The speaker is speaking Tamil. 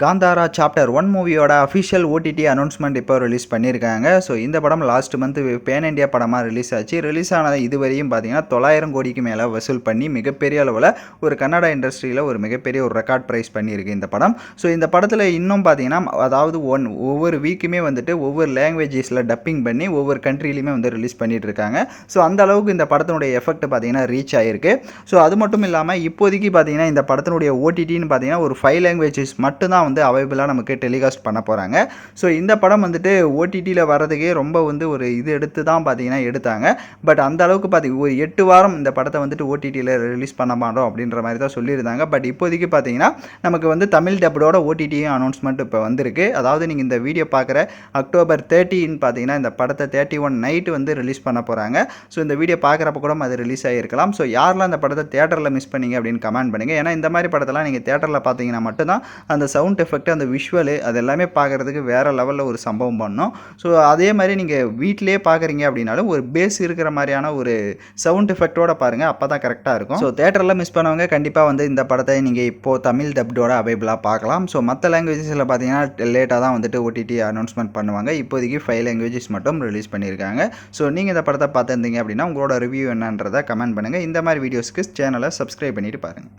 காந்தாரா சாப்டர் 1 மூவியோட அஃபிஷியல் ஓடிடி அனௌன்ஸ்மெண்ட் இப்போ ரிலீஸ் பண்ணியிருக்காங்க. ஸோ இந்த படம் லாஸ்ட் மந்த் பேன் இண்டியா படமாக ரிலீஸ் ஆச்சு. ரிலீஸ் ஆனது இதுவரையும் பார்த்தீங்கன்னா 900 கோடிக்கு மேலே வசூல் பண்ணி மிகப்பெரிய அளவில் ஒரு கன்னடா இண்டஸ்ட்ரியில் ஒரு மிகப்பெரிய ஒரு ரெக்கார்ட் ப்ரைஸ் பண்ணியிருக்கு இந்த படம். ஸோ இந்த படத்தில் இன்னும் பார்த்தீங்கன்னா அதாவது ஒவ்வொரு வீக்குமே வந்துட்டு ஒவ்வொரு லாங்குவேஜஸில் டப்பிங் பண்ணி ஒவ்வொரு கண்ட்ரிலையுமே வந்து ரிலீஸ் பண்ணிட்டு இருக்காங்க. ஸோ அந்த அளவுக்கு இந்த படத்தினுடைய எஃபெக்ட் பார்த்தீங்கன்னா ரீச் ஆகிருக்கு. ஸோ அது மட்டும் இல்லாமல் இப்போதைக்கு பார்த்தீங்கன்னா இந்த படத்தினுடைய ஓடிடின்னு பார்த்தீங்கன்னா ஒரு 5 லாங்குவேஜஸ் மட்டும்தான் வந்து அவைலபிளாக நமக்கு டெலிகாஸ்ட் பண்ண போகிறாங்க. ஸோ இந்த படம் வந்துட்டு ஓடிடியில் வரதுக்கே ரொம்ப வந்து ஒரு இது எடுத்து தான் பார்த்தீங்கன்னா எடுத்தாங்க. பட் அந்த அளவுக்கு ஒரு 8 வாரம் இந்த படத்தை வந்துட்டு ஓடிடியில் ரிலீஸ் பண்ண மாட்டோம் அப்படின்ற மாதிரி தான் சொல்லியிருந்தாங்க. பட் இப்போதைக்கு பார்த்தீங்கன்னா நமக்கு வந்து தமிழ் டப்போட ஓடிடியும் அனௌன்ஸ்மெண்ட் இப்போ வந்திருக்கு. அதாவது நீங்கள் இந்த வீடியோ பார்க்குற அக்டோபர் 30 பார்த்தீங்கன்னா இந்த படத்தை 31 நைட்டு வந்து ரிலீஸ் பண்ண போகிறாங்க. ஸோ இந்த வீடியோ பார்க்குறப்ப கூட அது ரிலீஸ் ஆகிருக்கலாம். ஸோ யாரெல்லாம் இந்த படத்தை தேட்டரில் மிஸ் பண்ணீங்க அப்படின்னு கமெண்ட் பண்ணுங்கள். ஏன்னா இந்த மாதிரி படத்தெல்லாம் நீங்கள் தேட்டரில் பார்த்தீங்கன்னா மட்டும்தான் அந்த சவுண்ட் எஃபெக்ட் அந்த விஷுவலு அது எல்லாமே பார்க்குறதுக்கு வேறு லெவலில் ஒரு சம்பவம் பண்ணணும். ஸோ அதே மாதிரி நீங்கள் வீட்டிலே பார்க்குறீங்க அப்படின்னாலும் ஒரு பேஸ் இருக்கிற மாதிரியான ஒரு சவுண்ட் எஃபெக்டோட பாருங்கள், அப்போ தான் கரெக்டாக இருக்கும். ஸோ தேட்டரில் மிஸ் பண்ணவங்க கண்டிப்பாக வந்து இந்த படத்தை நீங்கள் இப்போது தமிழ் டப்டோட அவைலபிளாக பார்க்கலாம். ஸோ மற்ற லாங்குவேஜஸில் பார்த்தீங்கன்னா லேட்டாக தான் வந்துட்டு ஓடிடி அனௌன்ஸ்மெண்ட் பண்ணுவாங்க. இப்போதைக்கு 5 லாங்குவேஜஸ் மட்டும் ரிலீஸ் பண்ணியிருக்காங்க. ஸோ நீங்கள் இந்த படத்தை பார்த்துருந்தீங்க அப்படின்னா உங்களோட ரிவ்யூ என்னன்றதை கமெண்ட் பண்ணுங்கள். இந்த மாதிரி வீடியோஸ்க்கு சேனலை சப்ஸ்கிரைப் பண்ணிட்டு பாருங்கள்.